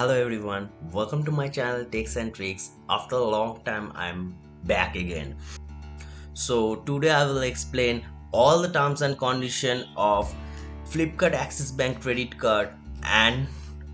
Hello everyone, welcome to my channel Tips and Tricks. After a long time I'm back again. So today I will explain all the terms and condition of Flipkart Axis Bank credit card, and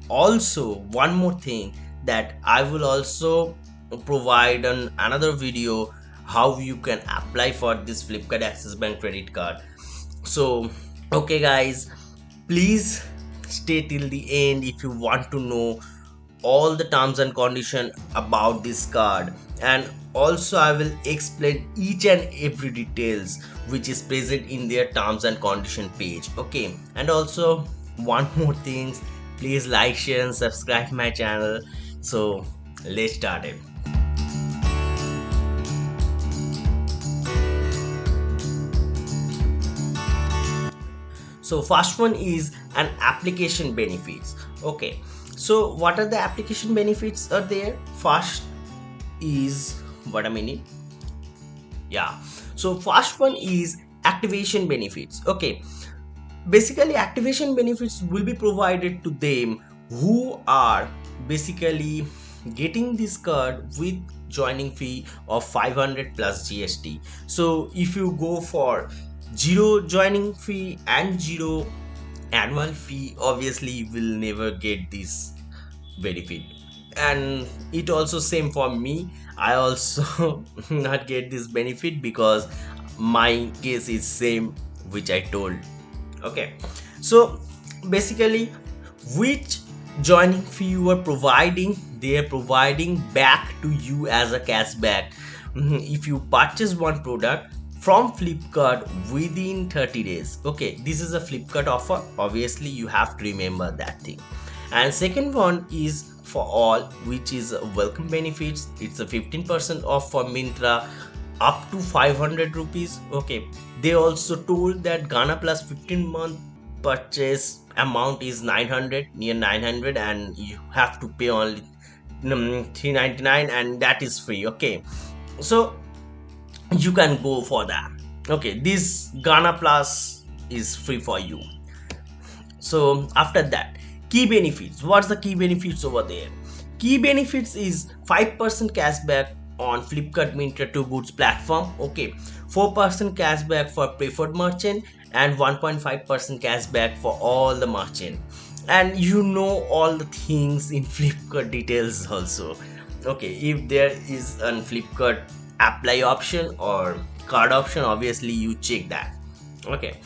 also one more thing that I will also provide another video how you can apply for this Flipkart Axis Bank credit card. So okay guys, please stay till the end if you want to know all the terms and condition about this card, and also I will explain each and every details which is present in their terms and condition page. Okay, and also one more thing, please like, share and subscribe my channel. So let's start it. So first one is an application benefits. Okay, so what are the application benefits are there? First is what I mean. Yeah, so first one is activation benefits. Okay, basically activation benefits will be provided to them who are basically getting this card with joining fee of 500 plus GST. So if you go for zero joining fee and zero annual fee, obviously you will never get this benefit. And it also same for me, I also not get this benefit because my case is same which I told. Okay, so basically which joining fee you are providing, they are providing back to you as a cashback. If you purchase one product from Flipkart within 30 days. Okay, this is a Flipkart offer, obviously you have to remember that thing. And second one is for all, which is welcome benefits. It's a 15% off for Myntra up to 500 rupees. Okay, they also told that Ghana plus 15-month purchase amount is 900, near 900, and you have to pay only 399, and that is free. Okay, so you can go for that. Okay, this Ghana plus is free for you. So after that, key benefits. What's the key benefits over there? Key benefits is 5% cashback on Flipkart Myntra to Goods platform. Okay, 4% cashback for preferred merchant and 1.5% cashback for all the merchant. And you know all the things in Flipkart details also. Okay, if there is an Flipkart apply option or card option, obviously you check that. Okay,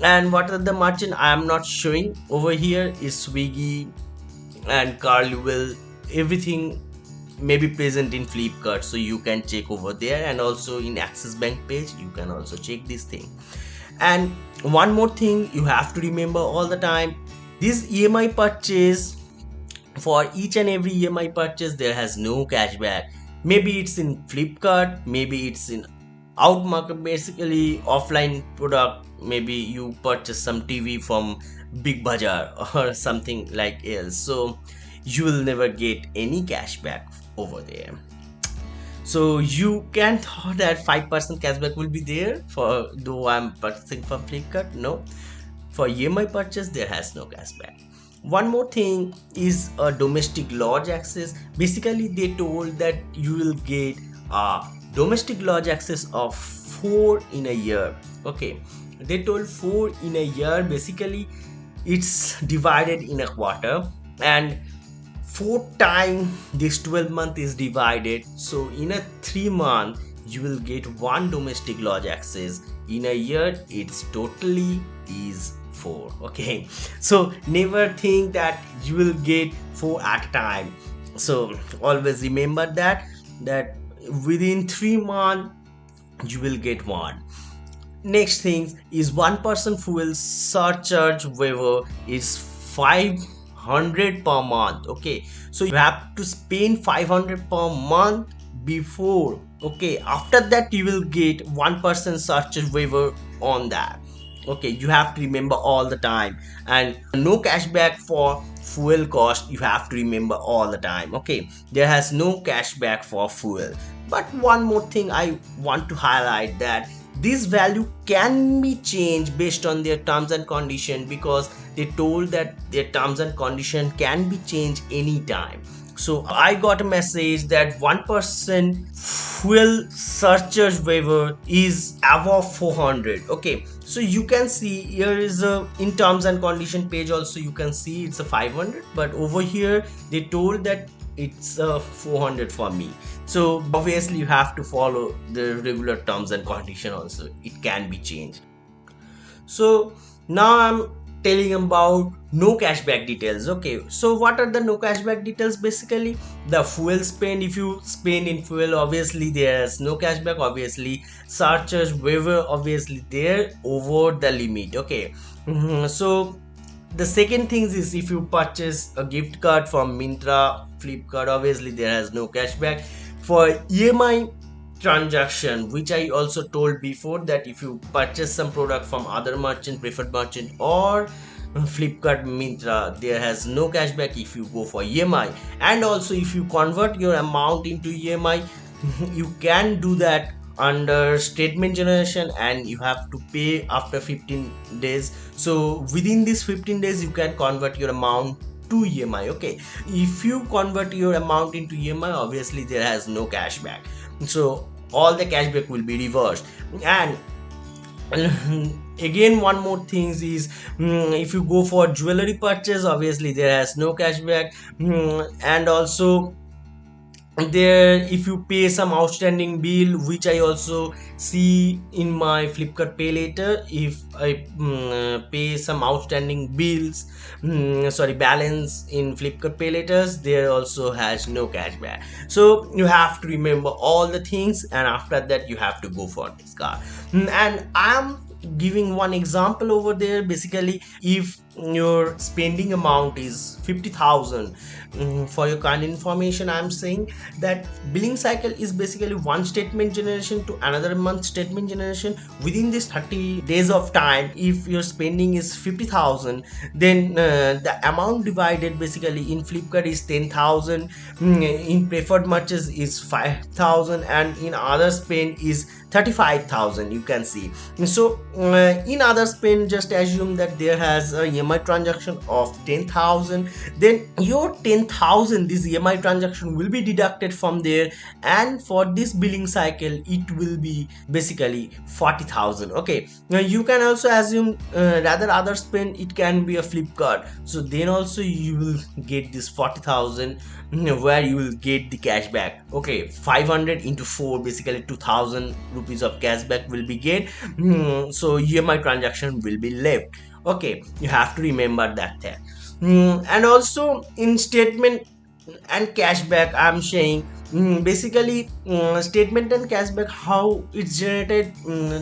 and what are the merchant I am not showing over here is Swiggy and Carnival. Everything may be present in Flipkart, so you can check over there, and also in Axis Bank page you can also check this thing. And one more thing you have to remember all the time, this EMI purchase, for each and every EMI purchase there has no cashback. Maybe it's in Flipkart, maybe it's in out market, basically offline product. Maybe you purchase some TV from Big Bazaar or something like else, so you will never get any cashback over there. So you can thought that 5% cashback will be there for though I'm purchasing from Flipkart. No, for EMI purchase there has no cashback. One more thing is a domestic lodge access. Basically they told that you will get a domestic lodge access of 4 in a year. Okay, they told 4 in a year. Basically it's divided in a quarter, and 4 times this 12 month is divided, so in a 3 month you will get one domestic lodge access. In a year it's totally is 4. Okay, so never think that you will get 4 at a time. So always remember that within 3 months you will get one. Next thing is 1% fuel surcharge waiver is 500 per month. Okay, so you have to spend 500 per month before. Okay, after that you will get 1% surcharge waiver on that. Okay, you have to remember all the time. And no cashback for fuel cost, you have to remember all the time. Okay, there has no cashback for fuel. But one more thing I want to highlight, that this value can be changed based on their terms and condition, because they told that their terms and condition can be changed anytime. So I got a message that 1% fuel surcharge waiver is above 400. Okay, so you can see here is a in terms and condition page also, you can see it's a 500, but over here they told that it's 400 for me. So obviously you have to follow the regular terms and condition also, it can be changed. So now I'm telling about no cashback details. Okay, so what are the no cashback details? Basically the fuel spend, if you spend in fuel, obviously there's no cashback. Obviously surcharge waiver, obviously they're over the limit. Okay, so the second thing is, if you purchase a gift card from Myntra, Flipkart, obviously there has no cashback. For EMI transaction, which I also told before, that if you purchase some product from other merchant, preferred merchant, or Flipkart, Myntra, there has no cashback if you go for EMI. And also if you convert your amount into EMI, you can do that under statement generation, and you have to pay after 15 days. So within this 15 days you can convert your amount to EMI. Okay, if you convert your amount into EMI, obviously there has no cashback, so all the cashback will be reversed. And again one more thing is, if you go for jewelry purchase, obviously there has no cashback. And also there, if you pay some outstanding bill, which I also see in my Flipkart pay later, if I pay some outstanding bills, balance in Flipkart pay laters, there also has no cashback. So you have to remember all the things, and after that you have to go for this card. And I'm giving one example over there. Basically if your spending amount is 50,000, for your kind information I'm saying that billing cycle is basically one statement generation to another month statement generation. Within this 30 days of time, if your spending is 50,000, then the amount divided basically in Flipkart is 10,000, in preferred merchants is 5,000, and in other spend is 35,000, you can see. So in other spend, just assume that there has a EMI transaction of 10,000, then your 10,000, this EMI transaction will be deducted from there, and for this billing cycle it will be basically 40,000. Okay, now you can also assume rather other spend, it can be a Flipkart, so then also you will get this 40,000, where you will get the cashback. Okay, 500 into 4, basically 2,000 rupees of cashback will be get. So EMI transaction will be left. Okay, you have to remember that there. And also in statement and cashback I'm saying, basically statement and cashback, how it's generated.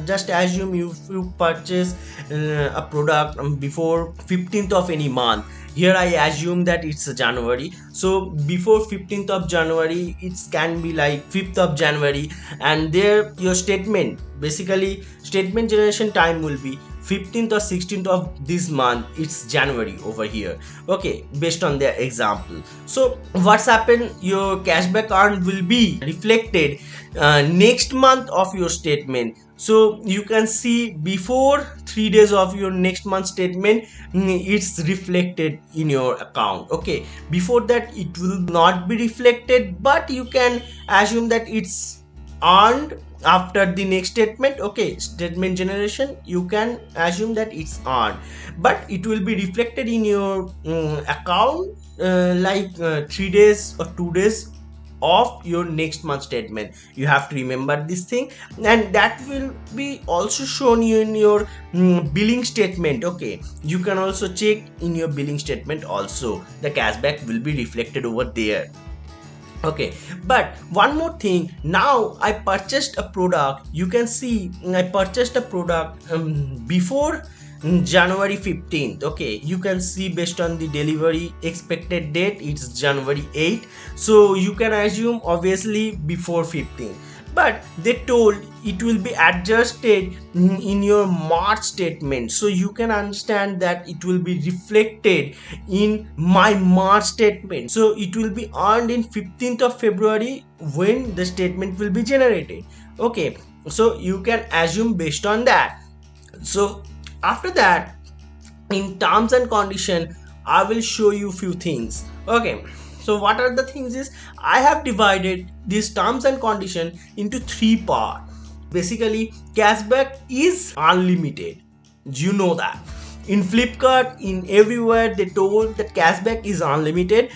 Just assume you purchase a product before 15th of any month. Here I assume that it's January, so before 15th of January it can be like 5th of January, and there your statement, basically statement generation time will be 15th or 16th of this month, it's January over here. Okay, based on their example. So what's happened, your cashback earned will be reflected next month of your statement. So you can see before 3 days of your next month statement, it's reflected in your account. Okay, before that it will not be reflected, but you can assume that it's earned after the next statement. Okay, statement generation, you can assume that it's earned, but it will be reflected in your account 3 days or 2 days of your next month statement. You have to remember this thing, and that will be also shown you in your billing statement. Okay, you can also check in your billing statement also, the cashback will be reflected over there. Okay, but one more thing, now I purchased a product, you can see I purchased a product before January 15th. Okay, you can see based on the delivery expected date, it's January 8th, so you can assume obviously before 15th, but they told it will be adjusted in your March statement, so you can understand that it will be reflected in my March statement, so it will be earned in 15th of February when the statement will be generated. Okay, So you can assume based on that. So after that, in terms and condition, I will show you few things. Okay, so what are the things is, I have divided these terms and condition into three parts. Basically, cashback is unlimited, you know that. In Flipkart, in everywhere, they told that cashback is unlimited.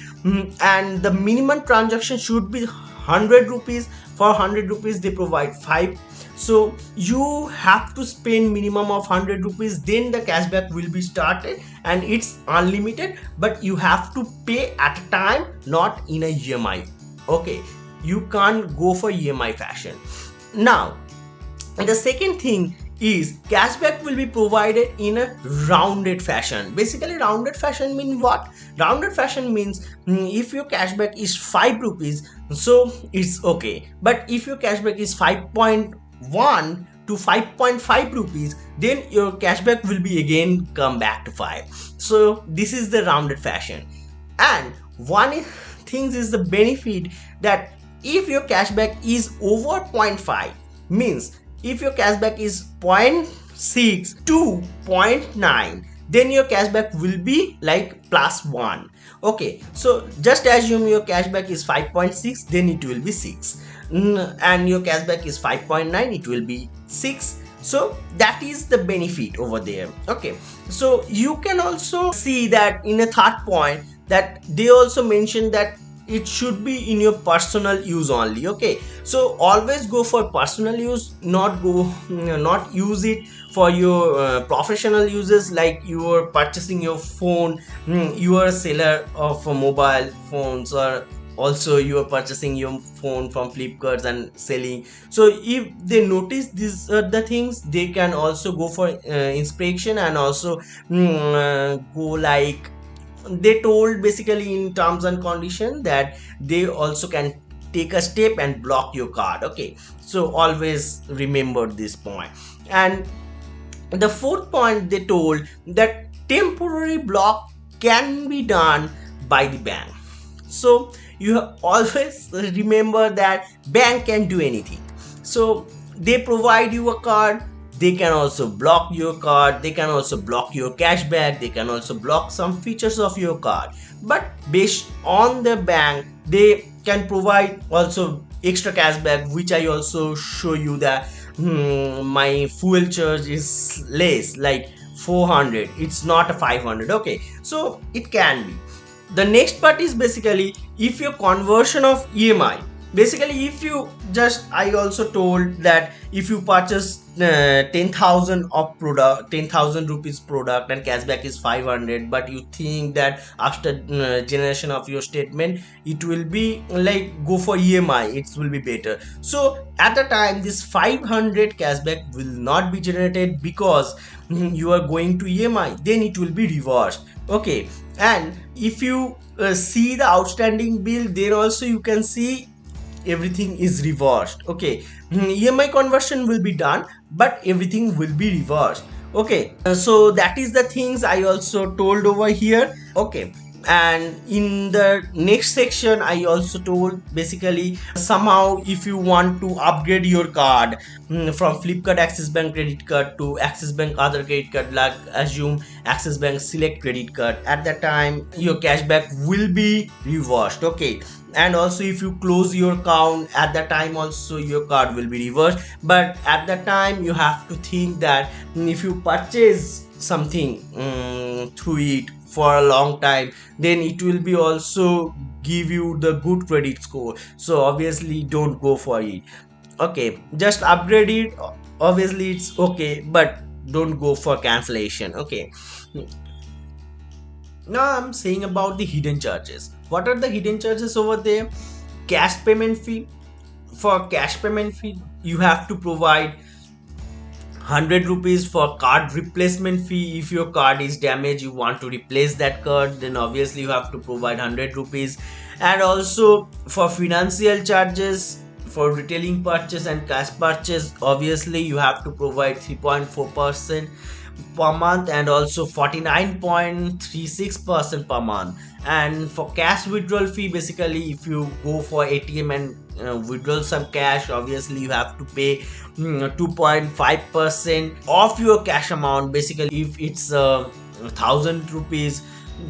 And the minimum transaction should be 100 rupees. For 100 rupees they provide 5. So you have to spend minimum of 100 rupees, then the cashback will be started, and it's unlimited, but you have to pay at a time, not in a EMI. Okay, you can't go for EMI fashion. Now the second thing is, cashback will be provided in a rounded fashion. Basically, rounded fashion means what? Rounded fashion means, if your cashback is 5 rupees, so it's okay. But if your cashback is 5.1 to 5.5 rupees, then your cashback will be again come back to 5. So this is the rounded fashion. And one thing is the benefit, that if your cashback is over 0.5, means if your cashback is 0.6 to 0.9, then your cashback will be like +1. Okay, so just assume your cashback is 5.6, then it will be 6. And your cashback is 5.9, it will be 6. So that is the benefit over there. Okay, so you can also see that in a third point, that they also mentioned that it should be in your personal use only. Okay, so always go for personal use, not use it for your professional uses, like you are purchasing your phone, you are a seller of mobile phones, or also you are purchasing your phone from Flipkart and selling. So if they notice these are the things, they can also go for inspection, and also go like, they told basically in terms and condition that they also can take a step and block your card. Okay, so always remember this point. And the fourth point, they told that temporary block can be done by the bank. So you always remember that bank can do anything. So they provide you a card, they can also block your card, they can also block your cashback, they can also block some features of your card. But based on the bank, they can provide also extra cashback, which I also show you that my fuel charge is less, like 400, it's not a 500. Okay, so it can be. The next part is basically, if your conversion of EMI, basically if you just, I also told that if you purchase 10,000 of product, 10,000 rupees product, and cashback is 500, but you think that after generation of your statement, it will be like go for EMI, it will be better. So at the time, this 500 cashback will not be generated, because you are going to EMI, then it will be reversed. Okay, and if you see the outstanding bill, there also you can see everything is reversed. Okay, EMI conversion will be done, but everything will be reversed. Okay, so that is the things I also told over here. Okay, and in the next section I also told, basically somehow if you want to upgrade your card from Flipkart Axis Bank credit card to Axis Bank other credit card, like assume Axis Bank select credit card, at that time your cashback will be reversed. Okay, and also if you close your account, at that time also your card will be reversed. But at that time you have to think that if you purchase something through it for a long time, then it will be also give you the good credit score. So obviously don't go for it. Okay, just upgrade it, obviously it's okay, but don't go for cancellation. Okay, now I'm saying about the hidden charges. What are the hidden charges over there? Cash payment fee. For cash payment fee, you have to provide 100 rupees. For card replacement fee, if your card is damaged, you want to replace that card, then obviously you have to provide 100 rupees. And also for financial charges, for retailing purchase and cash purchase, obviously you have to provide 3.4%. per month, and also 49.36% per month. And for cash withdrawal fee, basically if you go for ATM and withdraw some cash, obviously you have to pay 2.5% of your cash amount. Basically if it's 1,000 rupees,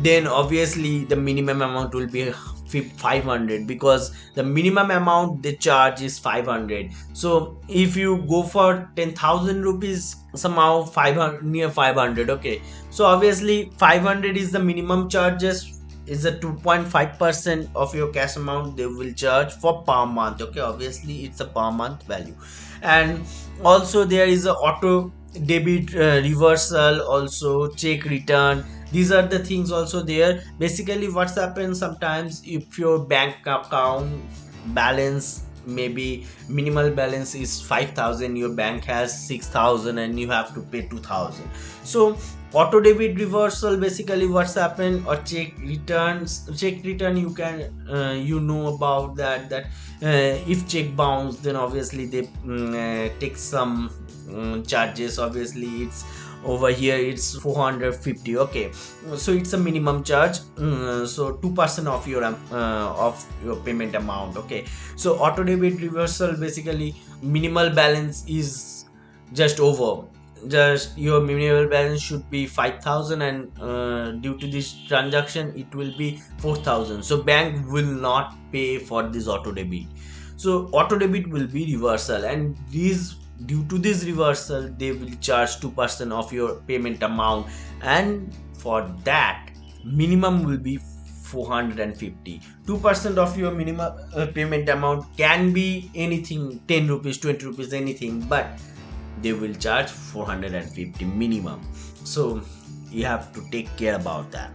then obviously the minimum amount will be 500, because the minimum amount they charge is 500. So if you go for 10,000 rupees, somehow 500, near 500. Okay, so obviously 500 is the minimum charges, is a 2.5% of your cash amount they will charge for per month. Okay, obviously it's a per month value. And also there is a auto debit reversal, also check return. These are the things also there. Basically what's happened, sometimes if your bank account balance, maybe minimal balance is 5,000, your bank has 6,000 and you have to pay 2,000. So auto debit reversal, basically what's happened, or check return, you can you know about that if check bounce, then obviously they take some charges. Obviously it's over here it's 450. Okay, so it's a minimum charge, so 2% of your payment amount. Okay, so auto debit reversal, basically minimal balance is just over, just your minimal balance should be 5,000, and due to this transaction it will be 4,000, so bank will not pay for this auto debit. So auto debit will be reversal, and these, due to this reversal, they will charge 2% of your payment amount, and for that minimum will be 450. 2% of your minimum payment amount can be anything, 10 rupees, 20 rupees, anything, but they will charge 450 minimum. So you have to take care about that.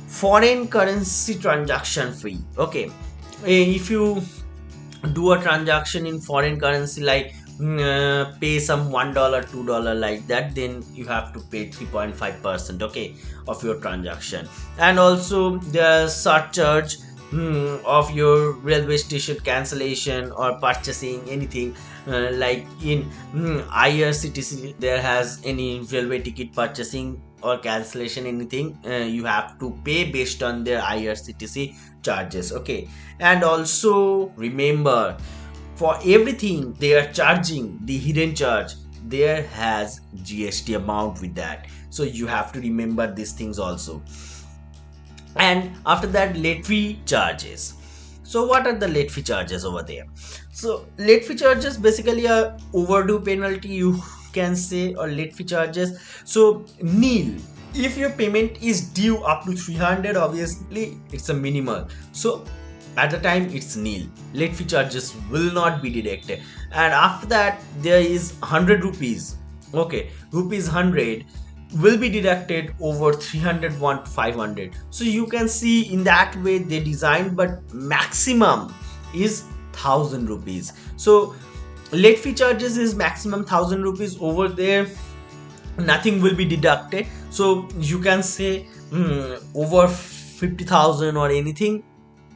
Foreign currency transaction fee. Okay, if you do a transaction in foreign currency, like pay some $1, $2 like that, then you have to pay 3.5%, okay, of your transaction. And also the surcharge of your railway station cancellation or purchasing anything, like in IRCTC, there has any railway ticket purchasing or cancellation, anything, you have to pay based on their IRCTC charges. Okay, and also remember, for everything they are charging the hidden charge, there has GST amount with that, so you have to remember these things also. And after that, late fee charges. So what are the late fee charges over there? So late fee charges, basically a overdue penalty, you can say, or late fee charges. So nil, if your payment is due up to 300, obviously it's a minimal, so at the time it's nil, late fee charges will not be deducted. And after that there is 100 rupees. Okay, rupees 100 will be deducted over 300, 500. So you can see in that way they designed, but maximum is 1,000 rupees. So late fee charges is maximum 1,000 rupees. Over there nothing will be deducted, so you can say over 50,000 or anything,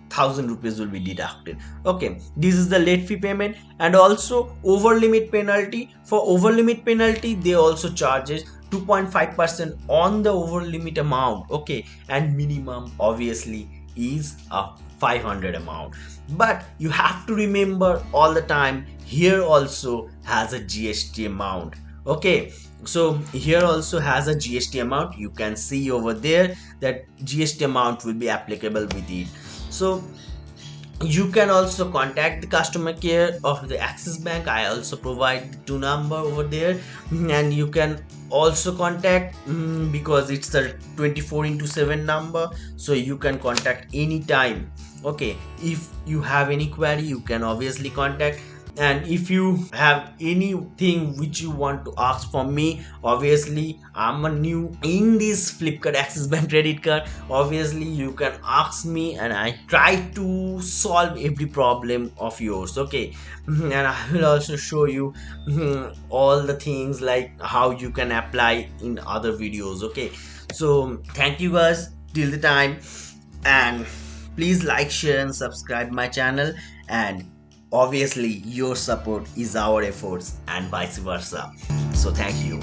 1,000 rupees will be deducted. Okay, this is the late fee payment. And also over limit penalty. For over limit penalty, they also charges 2.5% on the over limit amount. Okay, and minimum obviously is a 500 amount. But you have to remember all the time, here also has a GST amount. Okay, so here also has a GST amount. You can see over there that GST amount will be applicable with it. So you can also contact the customer care of the Axis Bank. I also provide the 2 number over there, and you can also contact because it's a 24/7 number, so you can contact anytime. Okay, if you have any query, you can obviously contact. And if you have anything which you want to ask from me, obviously I'm a new in this Flipkart Axis Bank credit card, obviously you can ask me and I try to solve every problem of yours. Okay, and I will also show you all the things like how you can apply in other videos. Okay, so thank you guys till the time, and please like, share and subscribe my channel. And obviously your support is our efforts, and vice versa. So thank you.